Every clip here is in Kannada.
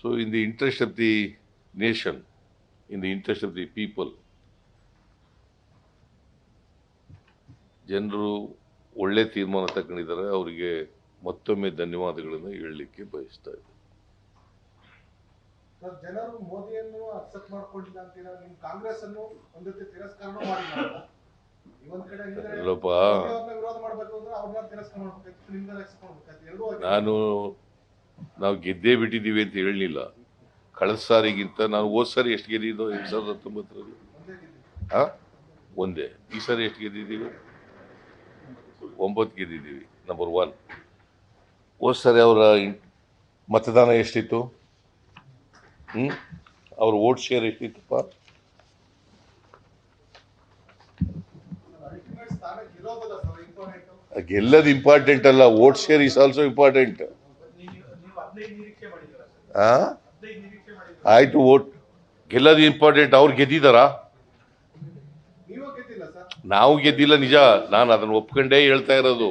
So in the interest of the nation, in the interest of the people, ಜನರು ಒಳ್ಳೆ ತೀರ್ಮಾನ ತಗೊಂಡಿದ್ದಾರೆ. ಅವರಿಗೆ ಮತ್ತೊಮ್ಮೆ ಧನ್ಯವಾದಗಳನ್ನು ಹೇಳಲಿಕ್ಕೆ ಬಯಸ್ತಾ ಇದ್ದಾರೆ. ಜನರು ಮೋದಿಯನ್ನು ಅಕ್ಸೆಪ್ಟ್ ಮಾಡ್ಕೊಂಡಿಲ್ಲ ಅಂತೀರಾ, ನಿಮ್ ಕಾಂಗ್ರೆಸ್ ಅನ್ನು ಒಂದ್ ರೀತಿ ತಿರಸ್ಕಾರ ಮಾಡಿಲ್ಲ. ಒಂದ್ ಕಡೆ ಅಲ್ಲಪ್ಪ, ವಿರೋಧ ಮಾಡ್ಬೇಕು ಅಂದ್ರೆ ಅವ್ರನ್ನ ತಿರಸ್ಕಾರ ಮಾಡ್ಬೇಕಾಯ್ತು, ನಿಮ್ಗೆ ಅಕ್ಸೆಪ್ಟ್ ಮಾಡ್ಬೇಕಾಯ್ತು. ನಾನು ನಾವು ಗೆದ್ದೇ ಬಿಟ್ಟಿದ್ದೀವಿ ಅಂತ ಹೇಳಲಿಲ್ಲ. ಕಳೆದ ಸಾರಿಗಿಂತ ನಾವು ಹೋದ ಸಾರಿ ಎಷ್ಟು ಗೆದ್ದಿದ್ದೋ 2019ರಲ್ಲಿ ಒಂದೇ. ಈ ಸಾರಿ ಎಷ್ಟು ಗೆದ್ದಿದ್ದೀವಿ? 9 ಗೆದ್ದಿದ್ದೀವಿ. ನಂಬರ್ 1. ಹೋದ ಸಾರಿ ಅವರ ಮತದಾನ ಎಷ್ಟಿತ್ತು? ಅವ್ರ ವೋಟ್ ಶೇರ್ ಎಷ್ಟಿತ್ತಪ್ಪ? ಗೆಲ್ಲದು ಇಂಪಾರ್ಟೆಂಟ್ ಅಲ್ಲ, vote share is also important. ಆಯ್ತು, ವೋಟ್ ಗೆಲ್ಲದು ಇಂಪಾರ್ಟೆಂಟ್. ಅವ್ರು ಗೆದ್ದಿದ್ದಾರಾ? ನಾವು ಗೆದ್ದಿಲ್ಲ, ನಿಜ. ನಾನು ಅದನ್ನು ಒಪ್ಕೊಂಡೇ ಹೇಳ್ತಾ ಇರೋದು.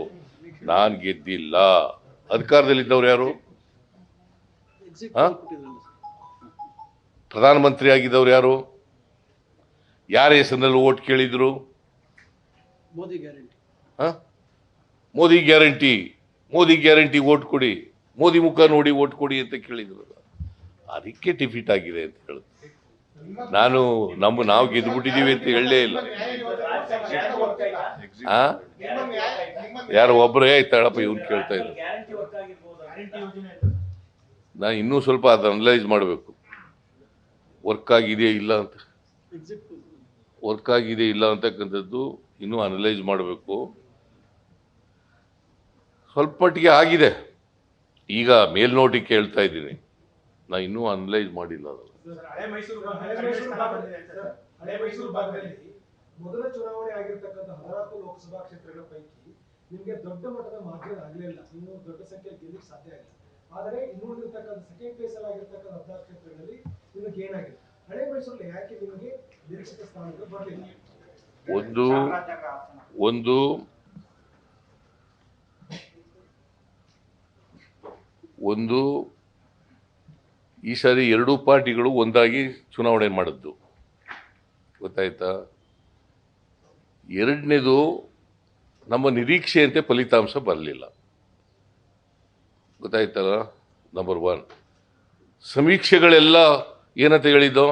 ನಾನು ಗೆದ್ದಿಲ್ಲ. ಅಧಿಕಾರದಲ್ಲಿದ್ದವ್ರು ಯಾರು? ಪ್ರಧಾನಮಂತ್ರಿ ಆಗಿದ್ದವ್ರು ಯಾರು? ಯಾರ ಹೆಸರಿನಲ್ಲಿ ಓಟ್ ಕೇಳಿದ್ರು? Modi guarantee, Modi guarantee vote ಕೊಡಿ, ಮೋದಿ ಮುಖ ನೋಡಿ ಓಟ್ ಕೊಡಿ ಅಂತ ಕೇಳಿದ್ರು. ಅದಕ್ಕೆ ಡಿಫೀಟ್ ಆಗಿದೆ ಅಂತ ಹೇಳುದು. ನಾವು ಗೆದ್ದುಬಿಟ್ಟಿದ್ದೀವಿ ಅಂತ ಹೇಳಲೇ ಇಲ್ಲ. ಯಾರೋ ಒಬ್ಬರೇ ಆಯ್ತಾಳಪ್ಪ ಇವ್ನು ಕೇಳ್ತಾ ಇದ್ರು. ನಾನು ಇನ್ನೂ ಸ್ವಲ್ಪ ಅದು ಅನಲೈಸ್ ಮಾಡಬೇಕು. ವರ್ಕ್ ಆಗಿದೆಯಾ ಇಲ್ಲ ಅಂತ, ವರ್ಕ್ ಆಗಿದೆ ಇಲ್ಲ ಅಂತಕ್ಕಂಥದ್ದು ಇನ್ನೂ ಅನಲೈಸ್ ಮಾಡಬೇಕು. ಸ್ವಲ್ಪ ಮಟ್ಟಿಗೆ ಆಗಿದೆ. ಈಗ ಮೇಲ್ನೋಟಕ್ಕೆ ಹೇಳ್ತಾ ಇದ್ದೀನಿ, ನಾನು ಇನ್ನೂ ಅನಲೈಸ್ ಮಾಡಿಲ್ಲ. ಮೊದಲ ಚುನಾವಣೆ ಆಗಿರ್ತಕ್ಕಂಥ 14 ಲೋಕಸಭಾ ಕ್ಷೇತ್ರಗಳ ಪೈಕಿ ನಿಮಗೆ ದೊಡ್ಡ ಮಟ್ಟದ ಮಾರ್ಜಿನ್ ಆಗಲಿಲ್ಲ, ನೀವು ದೊಡ್ಡ ಸಂಖ್ಯೆ ಗೆಲ್ಲಕ್ಕೆ ಸಾಧ್ಯ ಆಗಿಲ್ಲ. ಆದರೆ ಇನ್ನುಳಿದಿರ್ತಕ್ಕಂಥ ಸೆಕೆಂಡ್ ಪ್ಲೇಸ್ ಅಲ್ಲಿ ಆಗಿರ್ತಕ್ಕಂಥ 16 ಕ್ಷೇತ್ರಗಳಲ್ಲಿ ನಿಮಗೆ ಏನಾಗಿದೆ? ಹಳೆ ಮೈಸೂರಲ್ಲಿ ಯಾಕೆ ನಿಮಗೆ ನಿರೀಕ್ಷಿತ ಸ್ಥಾನಗಳು ಬರಲಿಲ್ಲ? ಒಂದು ಈ ಸಾರಿ ಎರಡೂ ಪಾರ್ಟಿಗಳು ಒಂದಾಗಿ ಚುನಾವಣೆ ಮಾಡಿದ್ದು, ಗೊತ್ತಾಯ್ತಾ? ಎರಡನೇದು, ನಮ್ಮ ನಿರೀಕ್ಷೆಯಂತೆ ಫಲಿತಾಂಶ ಬರಲಿಲ್ಲ, ಗೊತ್ತಾಯ್ತಲ್ಲ. ನಂಬರ್ 1. ಸಮೀಕ್ಷೆಗಳೆಲ್ಲ ಏನಂತ ಹೇಳಿದ್ದೋ?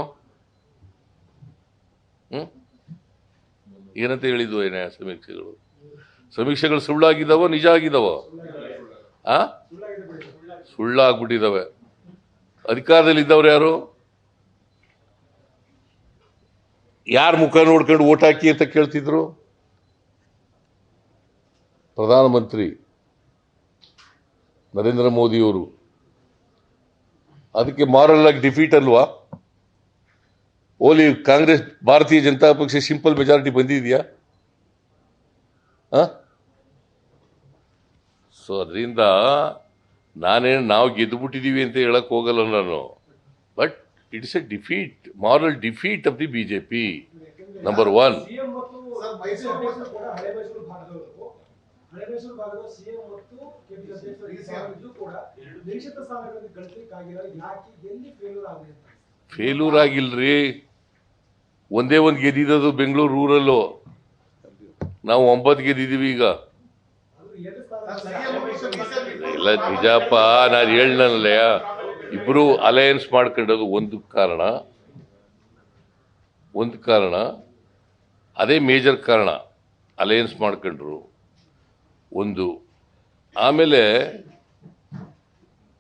ಏನಂತ ಹೇಳಿದ್ವು? ಏನೇ ಸಮೀಕ್ಷೆಗಳು ಸುಳ್ಳಾಗಿದ್ದಾವ, ನಿಜ ಆಗಿದ್ದಾವ? ಸುಳ್ಳಾಗ್ಬಿಟ್ಟಿದ್ದಾವೆ. ಅಧಿಕಾರದಲ್ಲಿದ್ದವ್ರು ಯಾರು? ಯಾರ ಮುಖ ನೋಡ್ಕೊಂಡು ಓಟ್ ಹಾಕಿ ಅಂತ ಕೇಳ್ತಿದ್ರು? ಪ್ರಧಾನಮಂತ್ರಿ ನರೇಂದ್ರ ಮೋದಿಯವರು. ಅದಕ್ಕೆ ಮಾರಲ್ ಆಗಿ ಡಿಫೀಟ್ ಅಲ್ವಾ? ಓಲಿ ಕಾಂಗ್ರೆಸ್, ಭಾರತೀಯ ಜನತಾ ಪಕ್ಷ ಸಿಂಪಲ್ ಮೆಜಾರಿಟಿ ಬಂದಿದೆಯಾ? ಸೊ ಅದರಿಂದ ನಾವು ಗೆದ್ದುಬಿಟ್ಟಿದ್ದೀವಿ ಅಂತ ಹೇಳಕ್ ಹೋಗಲ್ಲ ನಾನು. But it is a defeat, moral defeat of the BJP. Number 1. Failure ಆಗಿಲ್ರಿ. ಒಂದೇ ಒಂದು ಗೆದ್ದಿದ್ದು ಬೆಂಗಳೂರು ರೂರಲ್ಲು. ನಾವು 9 ಗೆದ್ದಿದ್ದೀವಿ ಈಗ. ಇಲ್ಲ ನಿಜಪ್ಪ, ನಾನು ಹೇಳನಲ್ಲೇ, ಇಬ್ರು ಅಲಯನ್ಸ್ ಮಾಡ್ಕೊಂಡದು ಒಂದು ಕಾರಣ, ಅದೇ ಮೇಜರ್ ಕಾರಣ. ಅಲಯನ್ಸ್ ಮಾಡ್ಕೊಂಡ್ರು ಒಂದು. ಆಮೇಲೆ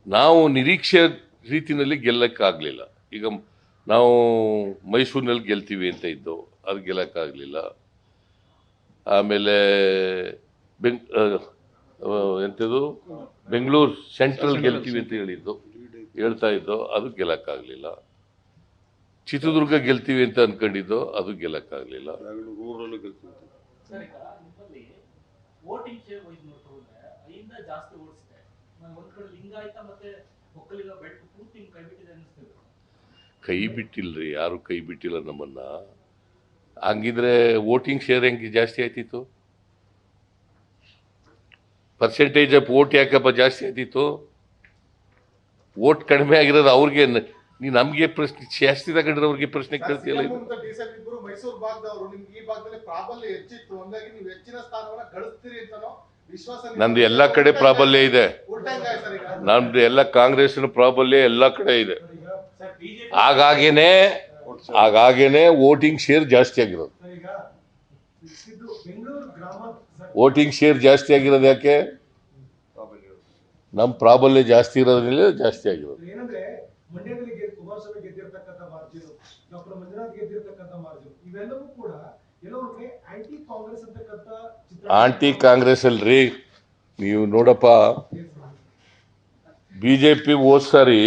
ನಾವು ನಿರೀಕ್ಷೆ ರೀತಿಯಲ್ಲಿ ಗೆಲ್ಲಕ್ಕಾಗಲಿಲ್ಲ. ಈಗ ನಾವು ಮೈಸೂರಿನಲ್ಲಿ ಗೆಲ್ತೀವಿ ಅಂತ ಇದ್ದು, ಅದು ಗೆಲ್ಲಕ್ಕಾಗಲಿಲ್ಲ. ಆಮೇಲೆ ಎಂಥದ್ದು ಬೆಂಗಳೂರು ಸೆಂಟ್ರಲ್ ಗೆಲ್ತೀವಿ ಅಂತ ಹೇಳ್ತಾ ಇದ್ದೋ, ಅದು ಗೆಲ್ಲಕ್ಕಾಗಲಿಲ್ಲ. ಚಿತ್ರದುರ್ಗ ಗೆಲ್ತೀವಿ ಅಂತ ಅನ್ಕೊಂಡಿದ್ದೋ, ಅದು ಗೆಲ್ಲಕ್ಕಾಗಲಿಲ್ಲ. ಕೈ ಬಿಟ್ಟಿಲ್ರಿ, ಯಾರು ಕೈ ಬಿಟ್ಟಿಲ್ಲ ನಮ್ಮನ್ನ. ಹಂಗಿದ್ರೆ ವೋಟಿಂಗ್ ಶೇರ್ ಹೆಂಗೆ ಜಾಸ್ತಿ ಆಯ್ತಿತ್ತು? ಪರ್ಸೆಂಟೇಜ್ ಆಫ್ ವೋಟ್ ಯಾಕಪ್ಪ ಜಾಸ್ತಿ ಆಯ್ತಿತ್ತು? ಓಟ್ ಕಡಿಮೆ ಆಗಿರೋದು ಅವ್ರಿಗೆ ನೀ ನಮಗೆ ಪ್ರಶ್ನೆ ಜಾಸ್ತಿ ತಗೊಂಡ್ರೆ ಪ್ರಶ್ನೆ ಕೇಳ್ತಿಯಲ್ಲ ಇದು ಇಬ್ಬರು ಮೈಸೂರು ಭಾಗದವರು ನಿಮ್ಗೆ ಈ ಭಾಗದಲ್ಲಿ ಪ್ರಾಬಲ್ಯ ಹೆಚ್ಚಿತ್ತು ಹಂಗಾಗಿ ನೀವು ಹೆಚ್ಚಿನ ಸ್ಥಾನವನ್ನ ಗಳಿಸ್ತೀರಿ ಅಂತನೋ ವಿಶ್ವಾಸ ನಂದು ಎಲ್ಲ ಕಡೆ ಪ್ರಾಬಲ್ಯ ಇದೆ ಉಲ್ಟಂಗಾಯ ಸರ್ ಈಗ ನಮ್ದು ಎಲ್ಲ ಕಾಂಗ್ರೆಸ್ನ ಪ್ರಾಬಲ್ಯ ಎಲ್ಲ ಕಡೆ ಇದೆ ಹಾಗಾಗೇನೆ ವೋಟಿಂಗ್ ಶೇರ್ ಜಾಸ್ತಿ ಆಗಿರೋದು ಸರ್, ಈಗ ಬೆಂಗಳೂರು ಗ್ರಾಮ ವೋಟಿಂಗ್ ಶೇರ್ ಜಾಸ್ತಿ ಆಗಿರೋದು ಯಾಕೆ ನಮ್ಮ ಪ್ರಾಬಲ್ಯ ಜಾಸ್ತಿ ಇರೋದ್ರಿಂದ ಜಾಸ್ತಿ ಆಗಿರೋದು ಏನಂದ್ರೆ ಮಂಡ್ಯದಲ್ಲಿ ಕುಮಾರಸ್ವಾಮಿ ಗೆದ್ದಿರ್ತಕ್ಕಂಥ ಮಾರ್ಜಿನ್, ಡಾಕ್ಟರ್ ಮಂಜುನಾಥ್ ಗೆದ್ದಿರ್ತಕ್ಕಂಥ ಮಾರ್ಜಿನ್, ಇವೆಲ್ಲವೂ ಕೂಡ ಎಲ್ಲೋ ಕಡೆ ಆಂಟಿ ಕಾಂಗ್ರೆಸ್ ಅಂತಕ್ಕಂಥ ಆಂಟಿ ಕಾಂಗ್ರೆಸ್ ಅಲ್ರಿ ನೀವು ನೋಡಪ್ಪ ಬಿಜೆಪಿ ಹೋದ್ ಸಾರಿ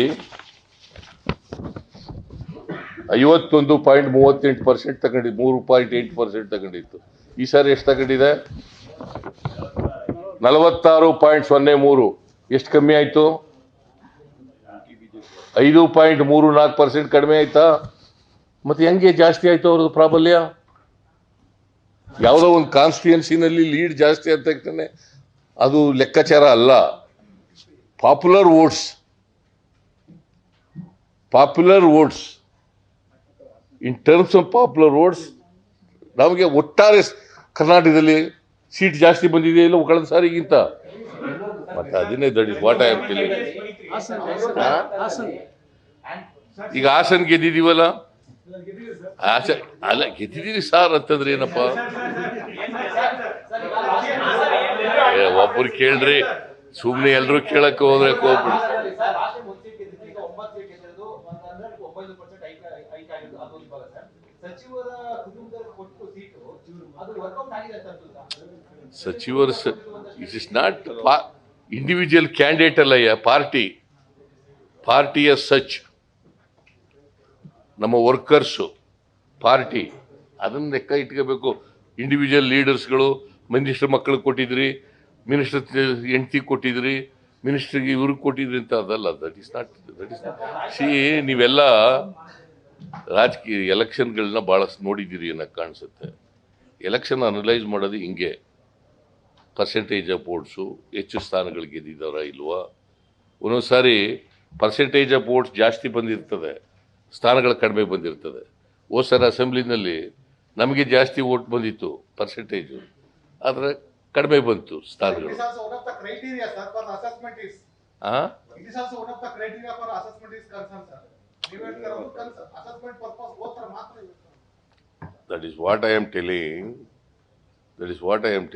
51.38% ತಗೊಂಡಿದ್ದು 3.8% ತಗೊಂಡಿತ್ತು. ಈ ಸಾರಿ ಎಷ್ಟು ತಗೊಂಡಿದೆ? 46.03. ಎಷ್ಟು ಕಮ್ಮಿ ಆಯ್ತು? 5.34% ಕಡಿಮೆ ಆಯ್ತಾ? ಮತ್ತೆ ಹೆಂಗೆ ಜಾಸ್ತಿ ಆಯ್ತು ಅವ್ರದ್ದು ಪ್ರಾಬಲ್ಯ? ಯಾವುದೋ ಒಂದು ಕಾನ್ಸ್ಟಿಟ್ಯೂನ್ಸಿನಲ್ಲಿ ಲೀಡ್ ಜಾಸ್ತಿ ಅಂತ ತಕ್ಷಣ ಅದು ಲೆಕ್ಕಾಚಾರ ಅಲ್ಲ. Popular votes in terms of popular votes ನಮಗೆ ಒಟ್ಟಾರೆ ಕರ್ನಾಟಕದಲ್ಲಿ ಸೀಟ್ ಜಾಸ್ತಿ ಬಂದಿದೆ ಇಲ್ಲ ಕಳೆದ ಸಾರಿಗಿಂತ. ಮತ್ತೆ ಅದನ್ನೇ that is what I am telling. ಈಗ ಹಾಸನ್ ಗೆದ್ದಿದೀವಲ್ಲ, ಅಲ್ಲ ಗೆದ್ದಿದ್ದೀರಿ ಸಾರ್ ಅಂತಂದ್ರೆ ಏನಪ್ಪ? ಒಬ್ಬರು ಕೇಳ್ರಿ, ಸುಮ್ನೆ ಎಲ್ರು ಕೇಳಕ್ಕೆ ಹೋದ್ರೆ ಹೋಗ್ಬಿಡಿ. ಸಚಿವರ it is not individual candidate ಅಲ್ಲಯ್ಯ, ಪಾರ್ಟಿಯ ಸಚ್ ನಮ್ಮ ವರ್ಕರ್ಸು ಪಾರ್ಟಿ ಅದನ್ನ ಲೆಕ್ಕ ಇಟ್ಕೋಬೇಕು. ಇಂಡಿವಿಜುವಲ್ ಲೀಡರ್ಸ್ಗಳು ಮಿನಿಸ್ಟರ್ ಮಕ್ಕಳಿಗೆ ಕೊಟ್ಟಿದ್ರಿ, ಮಿನಿಸ್ಟರ್ ಹೆಂಡತಿ ಕೊಟ್ಟಿದ್ರಿ, ಮಿನಿಸ್ಟರ್ಗೆ ಇವ್ರಿಗೆ ಕೊಟ್ಟಿದ್ರಿ ಅಂತ ಅದಲ್ಲ. ದಟ್ ಇಸ್ ನಾಟ್ ಸಿ ನೀವೆಲ್ಲ ರಾಜಕೀಯ ಎಲೆಕ್ಷನ್ಗಳನ್ನ ಭಾಳಷ್ಟು ನೋಡಿದ್ದೀರಿ ಅನ್ನೋ ಕಾಣಿಸುತ್ತೆ. ಎಲೆಕ್ಷನ್ ಅನಲೈಸ್ ಮಾಡೋದು ಹಿಂಗೆ, ಪರ್ಸೆಂಟೇಜ್ ಆಫ್ ವೋಟ್ಸು, ಹೆಚ್ಚು ಸ್ಥಾನಗಳು ಗೆದ್ದಿದ್ದಾರ ಇಲ್ವಾ. ಒಂದೊಂದು ಸಾರಿ ಪರ್ಸೆಂಟೇಜ್ ಆಫ್ ವೋಟ್ಸ್ ಜಾಸ್ತಿ ಬಂದಿರ್ತದೆ, ಸ್ಥಾನಗಳು ಕಡಿಮೆ ಬಂದಿರ್ತದೆ. ಹೋದ ಸರಿ ಅಸೆಂಬ್ಲಿನಲ್ಲಿ ನಮಗೆ ಜಾಸ್ತಿ ವೋಟ್ ಬಂದಿತ್ತು ಪರ್ಸೆಂಟೇಜು, ಆದರೆ ಕಡಿಮೆ ಬಂತು ಸ್ಥಾನಗಳು. That is what I am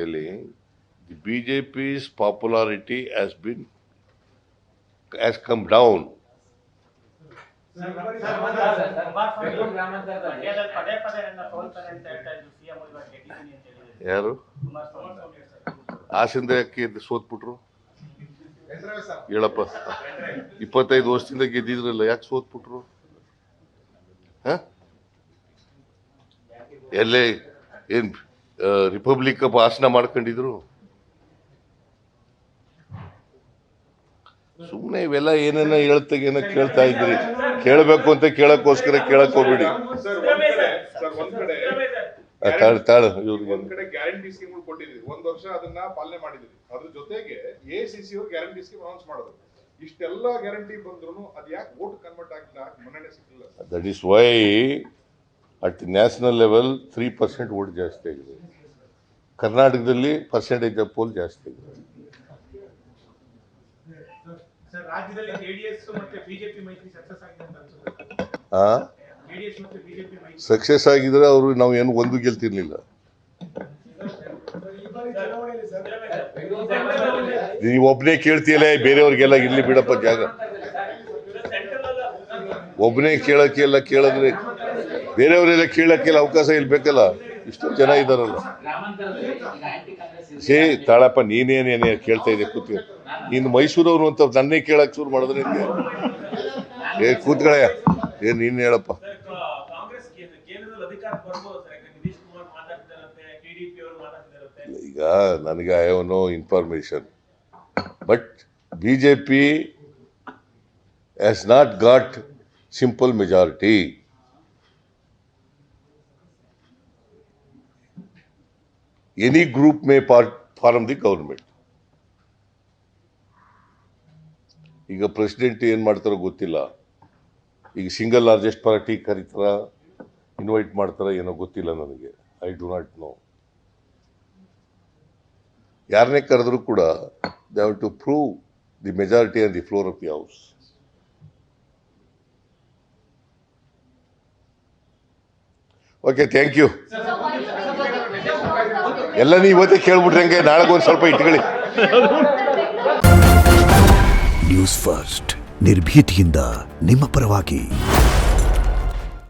telling. The BJP's popularity has come down. ಯಾರು ಹಾಸನದ ಯಾಕೆ ಸೋತ್ಬಿಟ್ರು ಹೇಳಪ್ಪ? 25 ವರ್ಷದಿಂದ ಗೆದ್ದಿದ್ರಲ್ಲ, ಯಾಕೆ ಸೋತ್ಬಿಟ್ರು? ಎಲ್ಲೇ ಏನ್ ರಿಪಬ್ಲಿಕ್ ಭಾಷಣ ಮಾಡ್ಕೊಂಡಿದ್ರು? ಸುಮ್ಮನೆ ಇವೆಲ್ಲ ಏನೇನ ಹೇಳ್ತಾಗೇನೋ ಕೇಳ್ತಾ ಇದ್ರಿ. ಕೇಳಬೇಕು ಅಂತ ಕೇಳಕ್ಕೋಸ್ಕರ ಕೇಳಕ್ ಹೋಗ್ಬಿಡಿ. ಒಂದ್ ಕಡೆ ಗ್ಯಾರಂಟಿ ಸ್ಕೀಮ್ ಕೊಟ್ಟಿದ್ರಿ, 1 ವರ್ಷ ಅದನ್ನ ಪಾಲನೆ ಮಾಡಿದ್ರಿ. ಅದ್ರ ಜೊತೆಗೆ ಎಸಿಸಿ ಅವರು ಗ್ಯಾರಂಟಿ ಸ್ಕೀಮ್ ಅನೌನ್ಸ್ ಮಾಡಿದ್ರು. ಇಷ್ಟೆಲ್ಲ ಗ್ಯಾರಂಟಿ ಬಂದ್ರು ಅದು ಯಾಕೆ ವೋಟ್ ಕನ್ವರ್ಟ್ ಆಗಿಲ್ಲ, ಮನ್ನಣೆ ಸಿಕ್ಕಿಲ್ಲ? That is why at national level 3% vote ಜಾಸ್ತಿ ಆಗಿದೆ. ಕರ್ನಾಟಕದಲ್ಲಿ ಪರ್ಸೆಂಟೇಜ್ ಆಫ್ ಪೋಲ್ ಜಾಸ್ತಿ ಆಗಿದೆ. ರಾಜ್ಯದಲ್ಲಿ ಜೆಡಿಎಸ್ ಮತ್ತೆ ಬಿಜೆಪಿ ಮೈತ್ರಿ ಸಕ್ಸಸ್ ಆಗಿದೆ ಅಂತ ಅನ್ಸುತ್ತೆ. ಜೆಡಿಎಸ್ ಮತ್ತೆ ಬಿಜೆಪಿ ಮೈತ್ರಿ ಸಕ್ಸಸ್ ಆಗಿದ್ರೆ ಅವರು ನಾವು ಏನು ಒಂದು ಗೆಲ್ತಿರ್ಲಿಲ್ಲ. ನೀವು ಒಬ್ಬನೇ ಕೇಳ್ತೀಯಲ್ಲ, ಬೇರೆಯವ್ರಿಗೆಲ್ಲ ಇಲ್ಲಿ ಬಿಡಪ್ಪ ಜಾಗ. ಒಬ್ಬನೇ ಕೇಳಕ್ಕೆಲ್ಲ ಕೇಳಿದ್ರೆ ಬೇರೆಯವರೆಲ್ಲ ಕೇಳಕ್ಕೆಲ್ಲ ಅವಕಾಶ ಇಲ್ಲಿ ಬೇಕಲ್ಲ. ಇಷ್ಟೊಂದು ಜನ ಇದ್ದಾರಲ್ಲ. ತಾಳಪ್ಪ, ನೀನೇನೇನೇ ಕೇಳ್ತಾ ಇದೆ ಕೂತ್ಕ. ಇನ್ನು ಮೈಸೂರವ್ರು ಅಂತ ನನ್ನೇ ಕೇಳಕ್ ಶುರು ಮಾಡಿದ್ರೆ ಕೂತ್ಕಳೆಯ ಏನ್ ನೀನ್ ಹೇಳಪ್ಪ. ಈಗ ನನಗೆ I have no information, but BJP has not got simple majority. Any group may form the government. ಈಗ ಪ್ರೆಸಿಡೆಂಟ್ ಏನು ಮಾಡ್ತಾರೋ ಗೊತ್ತಿಲ್ಲ. ಈಗ ಸಿಂಗಲ್ ಲಾರ್ಜೆಸ್ಟ್ ಪಾರ್ಟಿ ಕರೀತಾರ, ಇನ್ವೈಟ್ ಮಾಡ್ತಾರ, ಏನೋ ಗೊತ್ತಿಲ್ಲ ನನಗೆ. I do not know. ಯಾರನ್ನೇ ಕರೆದ್ರೂ ಕೂಡ they have to prove the majority on the floor of the house. Okay, thank you. ಎಲ್ಲ ನೀವು ಇವತ್ತೇ ಕೇಳ್ಬಿಟ್ರೆ ಹಂಗೆ, ನಾಳೆಗೆ ಒಂದು ಸ್ವಲ್ಪ ಇಟ್ಕೊಳ್ಳಿ. ನ್ಯೂಸ್ ಫಸ್ಟ್ ನಿರ್ಭೀತಿಯಿಂದ ನಿಮ್ಮ ಪರವಾಗಿ.